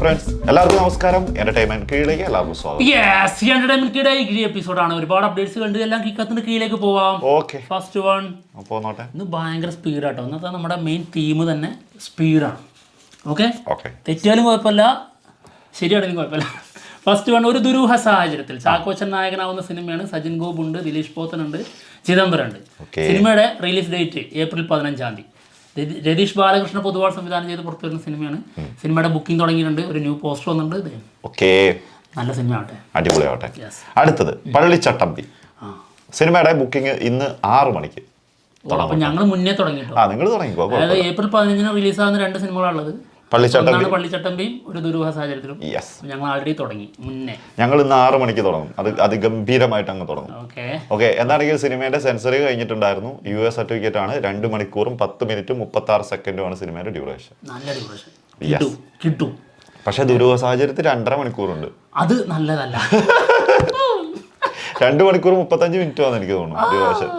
Friends, എല്ലാവർക്കും നമസ്കാരം. Entertainment കീഴിലേക്ക് എല്ലാവർക്കും സ്വാഗതം. എന്റർടൈൻമെന്റ് കീഴിലെ എപ്പിസോഡാണ്. ഒരുപാട് അപ്ഡേറ്റ്സ് കണ്ട് എല്ലാം കിക്കത്തിന്റെ കീഴിലേക്ക് പോവാം. ഓക്കെ, ഫസ്റ്റ് വൺ പോന്നോട്ടെ. ഇന്ന് ഭയങ്കര സ്പീഡാട്ടോ. ഇന്നത്തെ നമ്മുടെ മെയിൻ തീം തന്നെ സ്പീഡാണ്. ഓക്കെ, തെറ്റിയാലും കുഴപ്പമില്ല, ശരിയാണെങ്കിലും കുഴപ്പമില്ല. ഫസ്റ്റ് വൺ, ഒരു ദുരൂഹ സാഹചര്യത്തിൽ ചാക്കോച്ചൻ നായകനാവുന്ന സിനിമയാണ്. സജിൻ ഗോപ് ഉണ്ട്, ദിലീഷ് പോത്തനുണ്ട്, ചിദംബരം ഉണ്ട്. സിനിമയുടെ റിലീസ് ഡേറ്റ് ഏപ്രിൽ 15-ാം തീയതി. രതീഷ് ബാലകൃഷ്ണ പൊതുവാൾ സംവിധാനം ചെയ്ത് പുറത്തു വരുന്ന സിനിമയാണ്. സിനിമയുടെ ബുക്കിംഗ് തുടങ്ങിയിട്ടുണ്ട്. ഒരു ന്യൂ പോസ്റ്റർ വന്നിട്ടുണ്ട്. നല്ല സിനിമ ആവട്ടെ, അടിപൊളിയാവട്ടെ. അടുത്തത് പള്ളിച്ചട്ടമ്പി. സിനിമയുടെ ബുക്കിംഗ് ഇന്ന് 6 മണിക്ക്. അപ്പൊ ഞങ്ങൾ മുന്നേ തുടങ്ങിട്ടോ. നിങ്ങൾ തുടങ്ങിക്കോ. അതായത് ഏപ്രിൽ 15-ന് റിലീസാകുന്ന 2 സിനിമകളുള്ളത്. പള്ളിച്ചട്ടമ്പിയും ഒരു ദുരൂഹ സാഹചര്യത്തിലും. ഞങ്ങൾ ആൾറെഡി തുടങ്ങി മുന്നേ. ഞങ്ങൾ ഇന്ന് 6 മണിക്ക് തുടങ്ങും. അത് അതിഗംഭീരമായിട്ട് അങ്ങ് തുടങ്ങും. ഓക്കെ, എന്താണെങ്കിൽ സിനിമയുടെ സെൻസറി കഴിഞ്ഞിട്ടുണ്ടായിരുന്നു. US സർട്ടിഫിക്കറ്റ് ആണ്. 2 മണിക്കൂറും 10 മിനിറ്റും 36 സെക്കൻഡുമാണ് സിനിമയുടെ ഡ്യൂറേഷൻ. നല്ല ഡ്യൂറേഷൻ കിട്ടും. പക്ഷെ ദുരൂഹ സാഹചര്യത്തിൽ 2.5 മണിക്കൂറുണ്ട്. അത് നല്ലതല്ല. 2 മണിക്കൂർ 35 മിനിറ്റ് ആണെന്ന് എനിക്ക് തോന്നുന്നു ഡ്യൂറേഷൻ.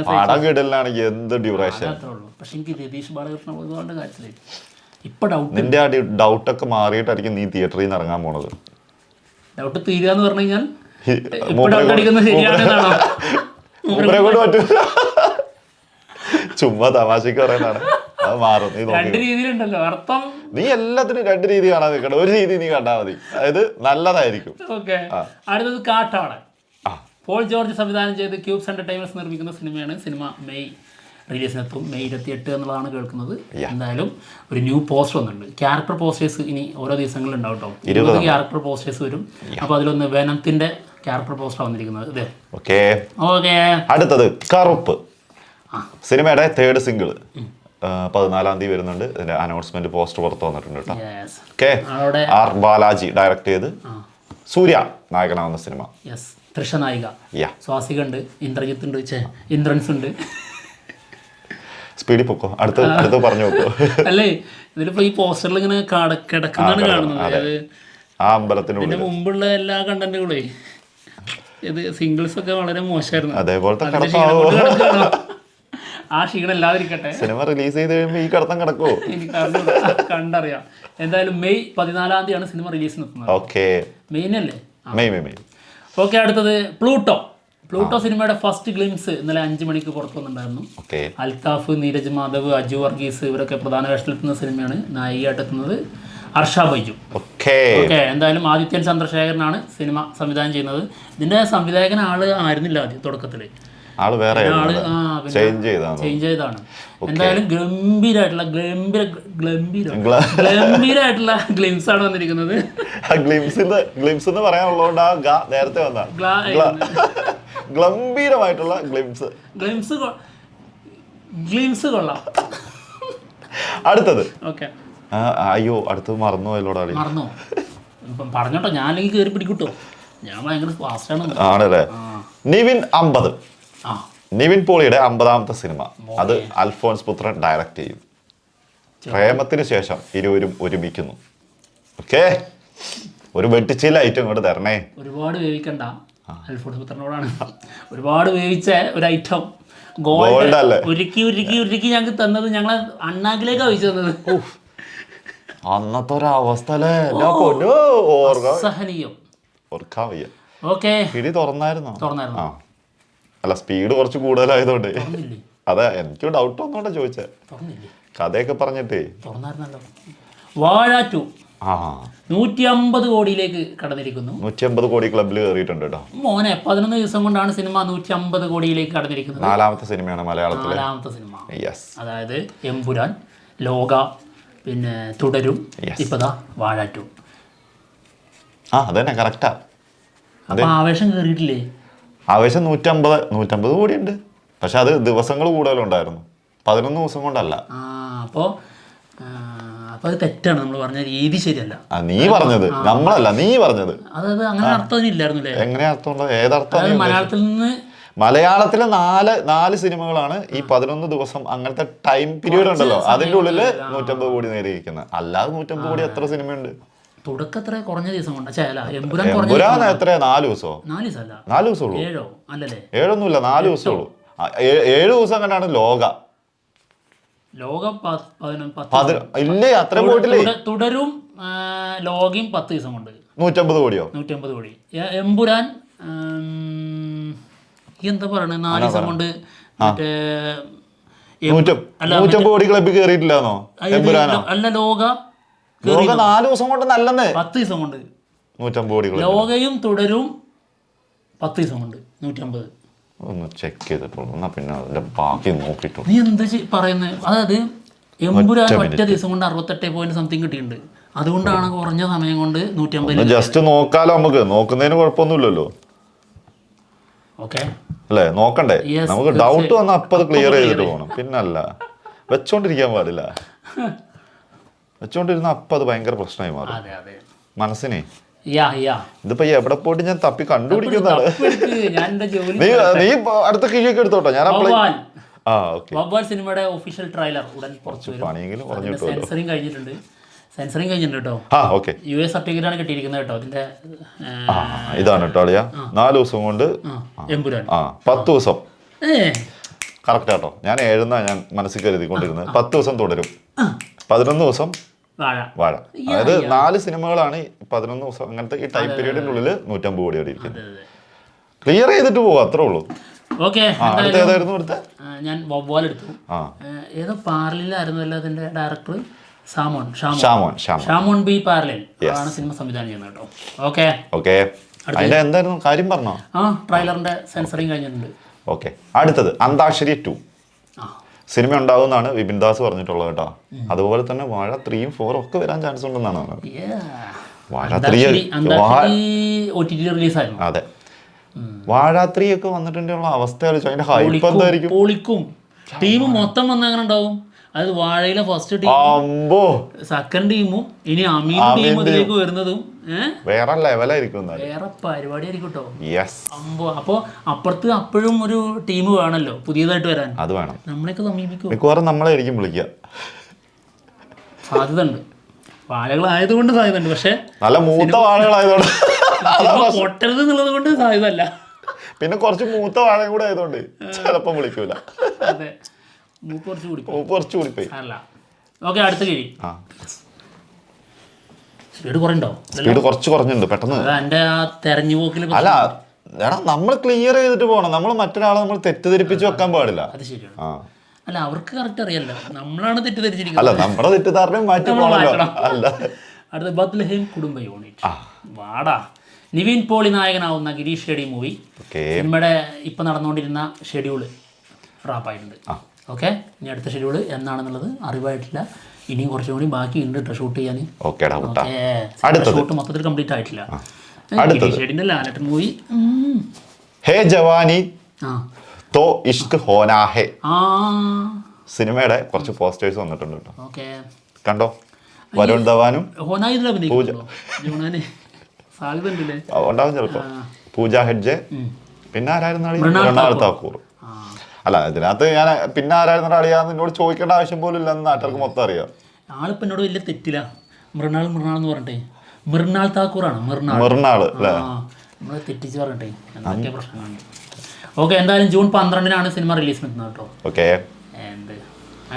പടം കിടലാണെങ്കിൽ എന്ത് ഡ്യൂറേഷൻ. പക്ഷെ എനിക്ക് രതീഷ് ബാലകൃഷ്ണ പൊതുവാളുടെ കാര്യത്തിലേക്ക് ഇപ്പൊ ഡൗട്ട്. നിന്റെ ആ ഡൗട്ടൊക്കെ മാറിയിട്ടായിരിക്കും നീ തിയേറ്ററിൽ നിന്ന് ഇറങ്ങാൻ പോണത്. ഡൗട്ട് തീരാന്ന് പറഞ്ഞു കഴിഞ്ഞാൽ ചുമ്മാ തമാശക്ക് പറയുന്നതാണ്. അത് മാറും. 2 രീതിയിലുണ്ടല്ലോ അർത്ഥം. നീ എല്ലാത്തിനും 2 രീതി കാണാൻ നിൽക്കണം. ഒരു രീതി നീ കണ്ടാൽ മതി. അതായത് നല്ലതായിരിക്കും. ഓക്കെ, അടുത്തത് കാട്ടാളൻ. പോൾ ജോർജ് സംവിധാനം ചെയ്ത് ക്യൂബ്സ് എന്റർടൈൻമെന്റ്സ് നിർമ്മിക്കുന്ന സിനിമയാണ്. Cinema May റിലീസിനെത്തും. മെയ് 28 എന്നുള്ളതാണ് കേൾക്കുന്നത്. എന്തായാലും ഒരു ന്യൂ പോസ്റ്റർ വന്നിട്ടുണ്ട്. ക്യാരക്ടർ പോസ്റ്റേഴ്സ് ഇനി ഓരോ ദിവസങ്ങളിൽ ഉണ്ടാവും കേട്ടോ. 20 ക്യാരക്ടർ പോസ്റ്റേഴ്സ് വരും. അപ്പോൾ അതിലൊന്ന് വെനത്തിന്റെ ക്യാരക്ടർ പോസ്റ്റർ വന്നിരിക്കുന്നത്. ഓക്കെ, അടുത്തത് കറുപ്പ്. സിനിമയുടെ 3rd സിംഗിൾ 14-ാം തീയതി വരുന്നുണ്ട്. ഇതിന്റെ അനൗൺസ്മെന്റ് പോസ്റ്റർ പുറത്ത് വന്നിട്ടുണ്ട് കേട്ടോ. ആർ ബാലാജി ഡയറക്ട് ചെയ്ത് സൂര്യ നായകനാവുന്ന സിനിമ. തൃഷ നായിക, സ്വാസിക ഉണ്ട്, ഇന്ദ്രജിത്ത് ഉണ്ട്, ഇന്ദ്രൻസ് ഉണ്ട്. സ്പീഡിൽ പൊക്കോ, അടുത്ത് പറഞ്ഞു നോക്കോ. അല്ലേ, ഇതിലിപ്പോ ഈ പോസ്റ്ററിൽ ഇങ്ങനെ കിടക്കുന്നതാണ് കാണുന്നത്. ആ അമ്പലത്തിന് മുമ്പുള്ള എല്ലാ കണ്ടന്റുകളേ ഇത് സിംഗിൾസ് ഒക്കെ വളരെ മോശമായിരുന്നു. അതേപോലത്തെ ആ ക്ഷീണം ഇല്ലാതിരിക്കട്ടെ. സിനിമ റിലീസ് ചെയ്ത് കഴിയുമ്പോൾ ഈ കടത്തം കിടക്കുമോ എനിക്ക് കണ്ടറിയാം. എന്തായാലും മെയ് 14-ാം തീയതിയാണ് സിനിമ റിലീസ് നിർത്തുന്നത്. മെയ് അല്ലേ? മെയ്. ഓക്കെ, അടുത്തത് പ്ലൂട്ടോ സിനിമയുടെ ഫസ്റ്റ് ഗ്ലിംസ് ഇന്നലെ 5 മണിക്ക് പുറത്തു വന്നിട്ടുണ്ടായിരുന്നു. അൽത്താഫ്, നീരജ് മാധവ്, അജു വർഗീസ് ഇവരൊക്കെ പ്രധാന വേഷത്തിലെത്തുന്ന സിനിമയാണ്. നായികയായിട്ടെത്തുന്നത് അർഷ ബൈജു. ഓക്കെ, എന്തായാലും ആദിത്യൻ ചന്ദ്രശേഖരനാണ് സിനിമ സംവിധാനം ചെയ്യുന്നത്. ഇതിന്റെ സംവിധായകൻ ആയിരുന്നില്ല ആദ്യം തുടക്കത്തില്. ചേഞ്ച് ചെയ്താണ്. എന്തായാലും ഗംഭീരമായിട്ടുള്ള ഗ്ലിംസ് ആണ് വന്നിരിക്കുന്നത്. ഗ്ലിംസ് എന്ന് പറയാനുള്ളതുകൊണ്ട് നേരത്തെ വന്ന ഗംഭീരമായിട്ടുള്ള ഗ്ലിംസ് കൊള്ളാം. അടുത്തത് അയ്യോ, അടുത്തത് മറന്നു പറഞ്ഞോട്ടോ. ഞാൻ അല്ലെങ്കിൽ കയറി പിടിക്കൂട്ടോ. ഞാൻ ഭയങ്കര ഫാസ്റ്റാണ്. ആണല്ലേ. നിവിൻ പോളിയുടെ 50ാമത്തെ സിനിമ. അത് അൽഫോൻസ് പുത്രൻ ഡയറക്റ്റ് ചെയ്യും. പ്രേമത്തിന് ശേഷം ഇരുവരും ഒരുമിക്കുന്നു. ഓക്കെ, ഒരു വെട്ടിച്ചില്ല ഐറ്റം ഇങ്ങോട്ട് തരണേ. ഒരുപാട് വേവിക്കണ്ട, അൽഫോൻസ് പുത്രനോടാണ്. ഒരുപാട് വേവിച്ച ഒരു ഐറ്റം ഗോൾഡ് അല്ലേ ഉരുക്കി ഞങ്ങൾക്ക് തന്നത്. ഞങ്ങളെ അണ്ണാക്കിലേക്കാണ് വെച്ച് തന്നത്. അന്നത്തെ ഒരു അവസ്ഥ അല്ലേ, സഹനീയം. ഓർക്കാൻ വയ്യ. ഓക്കെ, പിടി തുറന്നായിരുന്നു. അല്ല, സ്പീഡ് കുറച്ച് കൂടുതലായതുകൊണ്ട്. അതെ, എനിക്ക് ഡൗട്ട് ഒന്നുകൊണ്ടാ ചോദിച്ചേ. കഥയൊക്കെ പറഞ്ഞിട്ടേ. വാഴ 2 150 കോടിയിലേക്ക് കടന്നിരിക്കുന്നു. 150 കോടി ക്ലബിൽ കയറിയിട്ടുണ്ട് കേട്ടോ മോനെ. 11 ദിവസം കൊണ്ടാണ് സിനിമ 150 കോടിയിലേക്ക് കടന്നിരിക്കുന്നത്. 4ാമത്തെ സിനിമയാണ് മലയാളത്തിലെ. 4ാമത്തെ സിനിമ. അതായത് എമ്പുരാൻ, ലോക, പിന്നെ തുടരും, ഇപ്പതാ വാഴ 2. അതന്നെ കറക്റ്റാ. അപ്പൊ ആവേശം കയറിയിട്ടില്ലേ? ആവേശം 150 കോടിയുണ്ട്. പക്ഷെ അത് ദിവസങ്ങൾ കൂടുതലുണ്ടായിരുന്നു, 11 ദിവസം കൊണ്ടല്ല. അപ്പൊ അത് തെറ്റാണ്. നമ്മൾ പറഞ്ഞ രീതി ശരിയല്ല. നീ പറഞ്ഞത്, നമ്മളല്ല, നീ പറഞ്ഞത്. അതായത് അങ്ങനെ അർത്ഥം ഇല്ലായിരുന്നു. എങ്ങനെ അർത്ഥമുണ്ടോ? ഏതർത്ഥം? മലയാളത്തിൽ നിന്ന് മലയാളത്തിലെ 4 സിനിമകളാണ് ഈ 11 ദിവസം അങ്ങനത്തെ ടൈം പീരീഡ് ഉണ്ടല്ലോ, അതിന്റെ ഉള്ളില് 150 കോടി നേടിയിരിക്കുന്നത്. അല്ലാതെ 150 കോടി എത്ര സിനിമയുണ്ട്? തുടക്കത്ര കുറഞ്ഞ ദിവസം കൊണ്ട്. എമ്പുരാൻ എത്ര? 4 ദിവസമോ? 4 ദിവസമുള്ളൂ. 7 ഒന്നുമില്ല, 4 ദിവസമുള്ളൂ. 7 ദിവസം കണ്ടാണ് ലോക. ലോക ഇല്ലേ അത്രയും പോയിട്ടില്ലേ? തുടരും ലോകയും 10 ദിവസം കൊണ്ട് 150 കോടിയോ? 150 കോടി. എമ്പുരാൻ എന്താ പറയണേ 4 ദിവസം കൊണ്ട് മറ്റേ 150 കോടി ക്ലബിൽ കയറിയിട്ടില്ലാന്നോ? അല്ല ലോക 4 ദിവസം കൊണ്ട് നല്ലെന്ന് 10 ദിവസം കൊണ്ട് 150 കോടി. ലോകയും തുടരും 10 ദിവസം കൊണ്ട് 150. ഒന്ന് ചെക്ക് ചെയ്തിട്ടുള്ളൂ. എന്നാ പിന്നെ അതിന്റെ ബാക്കി നോക്കിട്ടു. നീ എന്താ പറയുന്നത്? അതായത് എമ്പുരാൻ ഒറ്റ ദിവസം കൊണ്ട് 68 സംതിങ് കിട്ടിയിട്ടുണ്ട്. അതുകൊണ്ടാണ് കുറഞ്ഞ സമയം കൊണ്ട് 150. ജസ്റ്റ് നോക്കാലോ, നമുക്ക് നോക്കുന്നതിന് കുഴപ്പമൊന്നുമില്ലല്ലോ. ഓക്കെ അല്ലേ? നോക്കണ്ടേ? നമുക്ക് ഡൗട്ട് വന്നാൽ അപ്പം അത് ക്ലിയർ ചെയ്തിട്ട് പോകണം. പിന്നല്ല വെച്ചോണ്ടിരിക്കാൻ പാടില്ല. വെച്ചോണ്ടിരുന്ന അപ്പം അത് ഭയങ്കര പ്രശ്നമായി മാറും മനസ്സിനെ. ഇതിപ്പോ എവിടെ പോയിട്ട് ഞാൻ തപ്പി കണ്ടുപിടിക്കുന്നതാണ്. നീ അടുത്ത കിഴിയൊക്കെ എടുത്തോട്ടോ. ഞാൻ സിനിമയുടെ ഒഫീഷ്യൽ ട്രെയിലർ ഉടൻ പണിയെങ്കിലും പറഞ്ഞു കഴിഞ്ഞിട്ടുണ്ട്. സെൻസറിങ് കഴിഞ്ഞിട്ടുണ്ട് കേട്ടോ. US സർട്ടിഫിക്കറ്റ് ആണ് കിട്ടിയിരിക്കുന്നത് കേട്ടോ. അതിന്റെ ഇതാണ് കേട്ടോ അളിയാ. 4 ദിവസം കൊണ്ട് 10 ദിവസം കറക്റ്റ് കേട്ടോ. ഞാൻ 7 ഞാൻ മനസ്സിൽ കരുതിക്കൊണ്ടിരുന്നത്. 10 ദിവസം തുടരും, 11 ദിവസം വാഴ. അതായത് 4 സിനിമകളാണ് 11 ദിവസം. അങ്ങനത്തെ ഈ ടൈം പീരീഡിന്റെ ഉള്ളിൽ 150 കോടി വരെ ഇരിക്കുന്നത്. ക്ലിയർ ചെയ്തിട്ട് പോകും, അത്രേ ഉള്ളൂ. ഏതായിരുന്നു എടുത്തത്? ഞാൻ വവ്വാൽ എടുത്തു. ഏതോ പാരലിലായിരുന്നല്ലോ അതിന്റെ ഡയറക്ടർ ഷാമോൺ ബി പാരലിൽ ആണ് സിനിമ സംവിധാനം ചെയ്യുന്നത് കേട്ടോ. ഓക്കെ എന്തായിരുന്നു കാര്യം പറഞ്ഞോ? ട്രെയിലറിന്റെ സെൻസറിങ് കഴിഞ്ഞിട്ടുണ്ട്. ഓക്കെ, അടുത്തത് അന്താക്ഷരി 2 സിനിമ ഉണ്ടാവുമെന്നാണ് വിപിൻ ദാസ് പറഞ്ഞിട്ടുള്ളത് കേട്ടോ. അതുപോലെ തന്നെ വാഴ 3ഉം 4ഉം ഒക്കെ വരാൻ ചാൻസ് ഉണ്ടെന്നാണ് വാഴ 3. അതെ, വാഴ 3 ഒക്കെ വന്നിട്ടുള്ള അവസ്ഥ അതിന്റെ ഹൈപ്പ് എന്തായിരിക്കും? ടീം മൊത്തം വന്ന അങ്ങനെ ഉണ്ടാവും. അത് വാഴയിലെ ഫസ്റ്റ് ടീം, സെക്കൻഡ് ടീമും ഇനി അമീൻ ടീം ഇതിലേക്ക് വരുന്നതും വേറെ ലെവലായിരിക്കും, വേറെ പരിപാടി ആയിരിക്കും കേട്ടോ. അപ്പൊ അപ്പുറത്ത് അപ്പോഴും ഒരു ടീം വേണല്ലോ പുതിയതായിട്ട് വരാൻ. അത് വേണം. നമ്മളെയൊക്കെ സമീപിക്കും, മിക്കവാറും നമ്മളായിരിക്കും വിളിക്കുക. സാധ്യത ഉണ്ട്, വാഴകളായതുകൊണ്ട് സാധ്യത ഉണ്ട്. പക്ഷെ നല്ല മൂത്ത വാഴകളായതുകൊണ്ട് പൊട്ടരുത് എന്നുള്ളത് കൊണ്ട് സാധ്യത അല്ല. പിന്നെ കുറച്ച് മൂത്ത വാഴ കൂടെ ആയതുകൊണ്ട് ചിലപ്പം വിളിക്കൂല. അതെ, കുറച്ച് കൂടിപ്പോയി. ഓക്കെ, അടുത്ത കിഴി. സ്പീഡ് കുറച്ച് കുറഞ്ഞിട്ടുണ്ട് പെട്ടെന്ന്. എന്റെ ആ തെരഞ്ഞു പോക്കിൽ അല്ല എടാ, നമ്മൾ ക്ലിയർ ചെയ്തിട്ട് പോകണം. നമ്മൾ മറ്റൊരാളെ നമ്മൾ തെറ്റിദ്ധരിപ്പിച്ച് വെക്കാൻ പാടില്ല. അത് ശരിയാണ്. അല്ല, അവർക്ക് കറക്റ്റ് അറിയാലോ, നമ്മളാണ് തെറ്റിദ്ധരിച്ചിരിക്കുന്നത്. അല്ല, നമ്മുടെ തെറ്റിദ്ധാരണയും മാറ്റി പോകണല്ലോ. അല്ല, അടുത്ത ബത്ലഹേം കുടുംബ യൂണിറ്റ്. വാടാ, നിവിൻ പോളി നായകനാവുന്ന ഗിരീഷ് ഷെഡി മൂവി സിനിമയുടെ ഇപ്പൊ നടന്നുകൊണ്ടിരുന്ന ഷെഡ്യൂള് റാപ്പായിട്ടുണ്ട്. ഓക്കെ, ഇനി അടുത്ത ഷെഡ്യൂള് എന്നാണെന്നുള്ളത് അറിവായിട്ടില്ല. ഇനിയും കുറച്ചും കൂടി ബാക്കി ഉണ്ട് കേട്ടോ ഷൂട്ട് ചെയ്യാൻ. ഷൂട്ട് മൊത്തത്തിൽ കംപ്ലീറ്റ് ആയിട്ടില്ല. ഷെഡിന്റെ ലാലട്ടൻ മൂവി ഹേ ജവാനി തോ ഇഷ്ക് ഹോനാ ഹേ സിനിമയുടെ കുറച്ച് പോസ്റ്റേഴ്സ് വന്നിട്ടുണ്ട് കേട്ടോ. കണ്ടോ? വരുൺ ധവാനും ഉണ്ടാവും ചിലപ്പോ. പൂജ ഹെഡ്ജെ, പിന്നെ ആരായിരുന്നു? മൃണാൾ താക്കൂർ. അല്ല, ഇതിനകത്ത് ഞാൻ പിന്നെ ആരായിരുന്നു അറിയാന്ന് എന്നോട് ചോദിക്കേണ്ട ആവശ്യം പോലും ഇല്ലെന്ന് നാട്ടുകാർക്ക് മൊത്തം അറിയാം. ആളിപ്പോ എന്നോട് വലിയ തെറ്റില്ല. മൃണാൾ എന്ന് പറഞ്ഞിട്ടേ, മൃണാൾ താക്കൂറാണ്. മൃണാൾ അല്ലേ? നമ്മള് തെറ്റിച്ച് പറഞ്ഞിട്ടേ എന്തൊക്കെ പ്രശ്നമാണ്. ഓക്കെ, എന്തായാലും ജൂൺ 12-നാണ് സിനിമ റിലീസിന് എത്തുന്നത് കേട്ടോ. ഓക്കെ,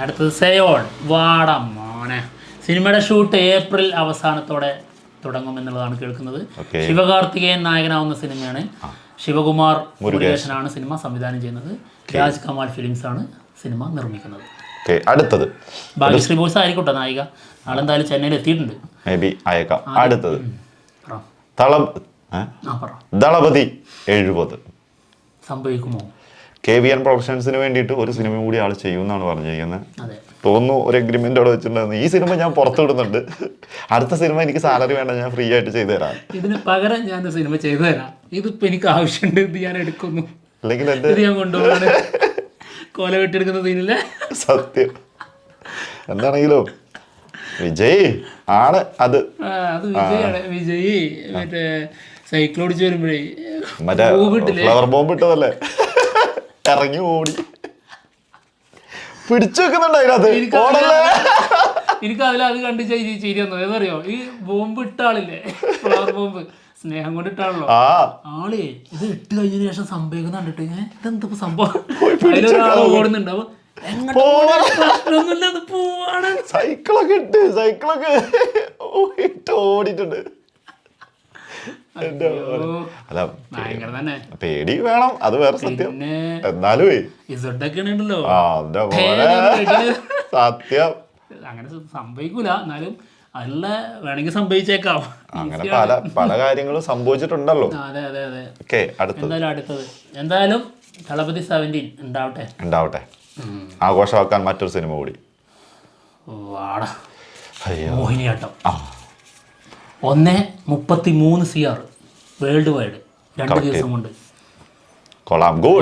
അടുത്തത് സെയോൾ. വാടാ മോനെ, സിനിമയുടെ ഷൂട്ട് ഏപ്രിൽ അവസാനത്തോടെ തുടങ്ങുമെന്നുള്ളതാണ് കേൾക്കുന്നത്. ശിവകാർത്തികേയൻ നായകനാവുന്ന സിനിമയാണ്. ശിവകുമാർ മുരുകേശനാണ് സിനിമ സംവിധാനം ചെയ്യുന്നത്. രാജ് കമാൽ ഫിലിംസ് ആണ് സിനിമ നിർമ്മിക്കുന്നത്. അടുത്തത് ഭാഗ്യശ്രീ ബോസ് ആയിരിക്കട്ടെ നായിക. ആളെന്തായാലും ചെന്നൈയിൽ എത്തിയിട്ടുണ്ട്. അടുത്തത് ദളപതി 70 സംഭവിക്കുമോ? KVN പ്രൊഡക്ഷൻസിന് വേണ്ടിയിട്ട് ഒരു സിനിമ കൂടി ആൾ ചെയ്യുമെന്നാണ് പറഞ്ഞിരിക്കുന്നത്. തോന്നുന്നു ഒരു എഗ്രിമെന്റ് അവിടെ വെച്ചിട്ടുണ്ടായിരുന്നു. ഈ സിനിമ ഞാൻ പുറത്തുവിടുന്നുണ്ട്, അടുത്ത സിനിമ എനിക്ക് സാലറി വേണ്ട, ഞാൻ ഫ്രീ ആയിട്ട് ചെയ്തു തരാം, ഇതിന് പകരം ഞാൻ സിനിമ ചെയ്തു തരാം, ഇതിപ്പോ എനിക്ക് ആവശ്യമുണ്ട്, ഇത് ഞാൻ എടുക്കുന്നു, അല്ലെങ്കിൽ ഞാൻ കൊണ്ടുപോകാണ് കൊല വെട്ടിയെടുക്കുന്ന സീനില്ലേ. സത്യം. എന്താണെങ്കിലും വിജയ് ആണ് അത്. വിജയാണ്. വിജയ് മറ്റേ സൈക്കിൾ ഓടിച്ച് വരുമ്പോഴേ മറ്റേ ഫ്ലവർ ബോംബ് ഇട്ടതല്ലേ, ഇറങ്ങി ഓടി പിടിച്ചു വെക്കുന്നുണ്ട് അതിനകത്ത്. എനിക്ക് അതിലത് കണ്ട് ചിരി വന്നത് ഏതറിയോ? ഈ ബോംബ് ഇട്ട ആളില്ലേ, ഫ്ലവർ ബോംബ്, സ്നേഹം കൊണ്ട് ഇട്ടാണല്ലോ ആളെ. ഇത് ഇട്ട് കഴിഞ്ഞതിന് ശേഷം സംഭവിക്കുന്ന കണ്ടിട്ട് ഇതെന്താ സംഭവം, അതിലൊരാൾ ഓടുന്നുണ്ട്. അപ്പൊ സൈക്കിളൊക്കെ ഇട്ട് ഇട്ട് ഓടിയിട്ടുണ്ട്. അല്ല പേടി വേണം, അത് വേറെ സത്യം. എന്നാലും സത്യം അങ്ങനെ സംഭവിക്കൂല, എന്നാലും അല്ല വേണമെങ്കിൽ സംഭവിച്ചേക്കാം. അങ്ങനെ പല കാര്യങ്ങളും സംഭവിച്ചിട്ടുണ്ടല്ലോ. അതെ അതെ അതെ. എന്തായാലും അടുത്തത് എന്തായാലും തളപതി 17 ഉണ്ടാവട്ടെ. ആഘോഷമാക്കാൻ മറ്റൊരു സിനിമ കൂടി. മോഹിനിയാട്ടം 1.33 CR വേൾഡ് വൈഡ് 2 ദിവസം കൊണ്ട്.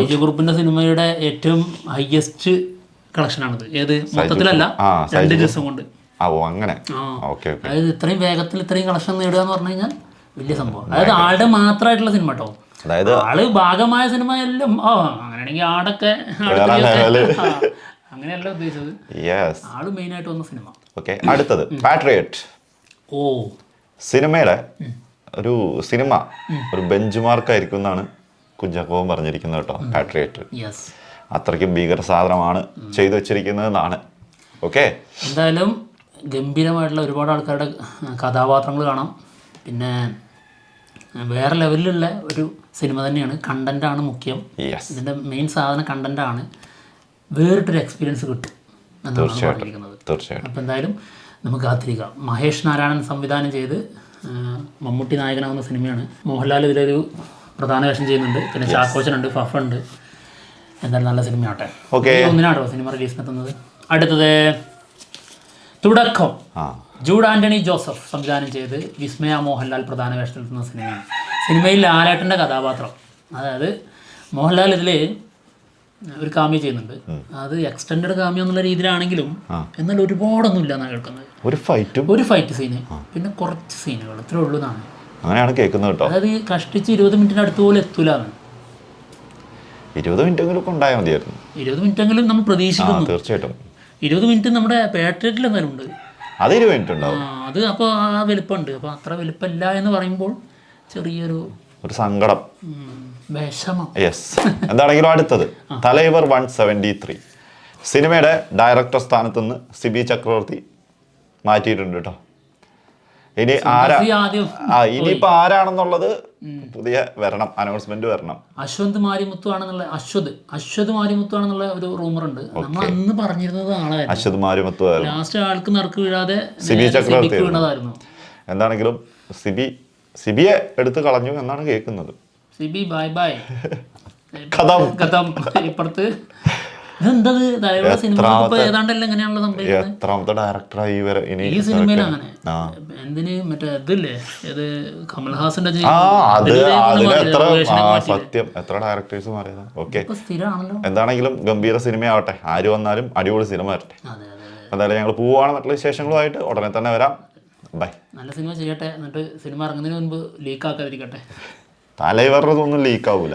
വിജയ് ഗ്രൂപ്പിന്റെ സിനിമയുടെ ഏറ്റവും ഹയസ്റ്റ് കളക്ഷനാണിത്. ഏത് മൊത്തത്തിലല്ല, 2 ദിവസം കൊണ്ട്. അതായത് ഇത്രയും വേഗത്തിൽ ഇത്രയും കളക്ഷൻ നേടുക എന്ന് പറഞ്ഞു കഴിഞ്ഞാൽ വലിയ സംഭവം. അതായത് ആളുടെ മാത്രമായിട്ടുള്ള സിനിമ കേട്ടോ. അതായത് ആള് ഭാഗമായ സിനിമ എല്ലാം അങ്ങനെയാണെങ്കിൽ ആടൊക്കെ അങ്ങനെയല്ല ഉദ്ദേശിച്ചത്. ആള് മെയിൻ ആയിട്ട് വന്ന സിനിമ. അടുത്തത് പാട്രിയറ്റ്. സിനിമയുടെ ഒരു ബെഞ്ച് മാർക്ക് ആയിരിക്കും എന്നാണ് കുഞ്ചാക്കോവൻ പറഞ്ഞിരിക്കുന്നത് കേട്ടോ. പാട്രിയറ്റ് അത്രയ്ക്കും ഭീകര സാധനമാണ് ചെയ്തു വെച്ചിരിക്കുന്നതെന്നാണ്. എന്തായാലും ഗംഭീരമായിട്ടുള്ള ഒരുപാട് ആൾക്കാരുടെ കഥാപാത്രങ്ങൾ കാണാം. പിന്നെ വേറെ ലെവലിലുള്ള ഒരു സിനിമ തന്നെയാണ്. കണ്ടന്റാണ് മുഖ്യം. ഇതിൻ്റെ മെയിൻ സാധനം കണ്ടന്റാണ്. വേറിട്ടൊരു എക്സ്പീരിയൻസ് കിട്ടും എന്നാണ് പറഞ്ഞിരിക്കുന്നത്. അപ്പോൾ എന്തായാലും നമുക്ക് കാത്തിരിക്കാം. മഹേഷ് നാരായണൻ സംവിധാനം ചെയ്ത് മമ്മൂട്ടി നായകനാവുന്ന സിനിമയാണ്. മോഹൻലാൽ ഇതിലൊരു പ്രധാന വേഷം ചെയ്യുന്നുണ്ട്. പിന്നെ ചാക്കോച്ചനുണ്ട്, ഫഫുണ്ട്. എന്തായാലും നല്ല സിനിമയാട്ടെ. ഒന്നിനാണോ സിനിമ റിലീസിനെത്തുന്നത്. അടുത്തത് തുടക്കം. ജൂഡ് ആൻ്റണി ജോസഫ് സംവിധാനം ചെയ്ത് വിസ്മയ മോഹൻലാൽ പ്രധാന വേഷത്തിലെത്തുന്ന സിനിമയാണ്. സിനിമയിൽ ലാലേട്ടൻ്റെ കഥാപാത്രം, അതായത് മോഹൻലാൽ ഇതിൽ ഒരു കാമിയോ ചെയ്യുന്നുണ്ട്. അത് എക്സ്റ്റൻഡഡ് കാമിയോ എന്നുള്ള രീതിയിലാണെങ്കിലും എന്നാൽ ഒരുപാടൊന്നും ഇല്ല എന്നാണ് കേൾക്കുന്നത്. ഒരു ഫൈറ്റ് സീന്, പിന്നെ കുറച്ച് സീനുകൾ, ഇത്രേ ഉള്ളൂ എന്നാണ് അങ്ങനെയാണ് കേൾക്കുന്നത് കേട്ടോ. അതായത് കഷ്ടിച്ച് 20 മിനിറ്റിന് അടുത്ത് പോലെ എത്തൂല. 20 മിനിറ്റെങ്കിലും ഉണ്ടായാൽ മതിയായിരുന്നു. 20 മിനിറ്റെങ്കിലും നമ്മൾ പ്രതീക്ഷിക്കുന്നു. തീർച്ചയായിട്ടും 20 മിനിറ്റ് നമ്മുടെ പാട്രിയറ്റിൽ എന്തായാലും ഉണ്ട്. അത് 20 മിനിറ്റ് ഉണ്ടാവും. അത് അപ്പോൾ ആ വലിപ്പമുണ്ട്. അപ്പോൾ അത്ര വലിപ്പമില്ല എന്ന് പറയുമ്പോൾ ചെറിയൊരു സങ്കടം, വിഷമം. എന്താണെങ്കിലും അടുത്തത് തലൈവർ 173. സിനിമയുടെ ഡയറക്ടർ സ്ഥാനത്ത് നിന്ന് സിബി ചക്രവർത്തി മാറ്റിയിട്ടുണ്ട് കേട്ടോ. ഇനിയിപ്പോ ആരാണെന്നുള്ളത് പുതിയ അനൗൺസ്മെന്റ് വരണം. അശ്വന്ത് മാരിമുത്തു ആണെന്നുള്ള അശ്വത് മാരിമുത്തു ആണെന്നുള്ള ഒരു റൂമർ ഉണ്ട്. നമ്മൾ അന്ന് പറഞ്ഞിരുന്നത് ആളായിരുന്നു. അശ്വത് മാരിമുത്തു ലാസ്റ്റ് ആൾക്ക് നറുക്ക് വീഴാതെ സിബി ചക്രവർത്തി വീണതായിരുന്നു. എന്താണെങ്കിലും സിബിയെ എടുത്ത് കളഞ്ഞു എന്നാണ് കേൾക്കുന്നത്. സിബി ബൈ ബൈ കഥം ഇപ്പുറത്ത് എത്രാമത്തെ ഡയറക്ടറായി ഈ സിനിമയിൽ അങ്ങനെ എന്തിന് മറ്റേ ഇതില്ലേ ഏത് കമൽഹാസന്റെ സത്യം എത്ര ഡയറക്ടേഴ്സ് മാറിയതാണ്. സ്ഥിരമാണല്ലോ. എന്താണെങ്കിലും ഗംഭീര സിനിമയാവട്ടെ. ആര് വന്നാലും അടിപൊളി സിനിമ വരട്ടെ. എന്തായാലും ഞങ്ങൾ പോവാണ്. മറ്റുള്ള വിശേഷങ്ങളുമായിട്ട് ഉടനെ തന്നെ വരാം. ബൈ. നല്ല സിനിമ ചെയ്യട്ടെ, എന്നിട്ട് സിനിമ ഇറങ്ങുന്നതിന് മുൻപ് ലീക്ക് ആക്കാതിരിക്കട്ടെ. തലൈവറുടെ ഒന്നും ലീക്ക് ആവൂല.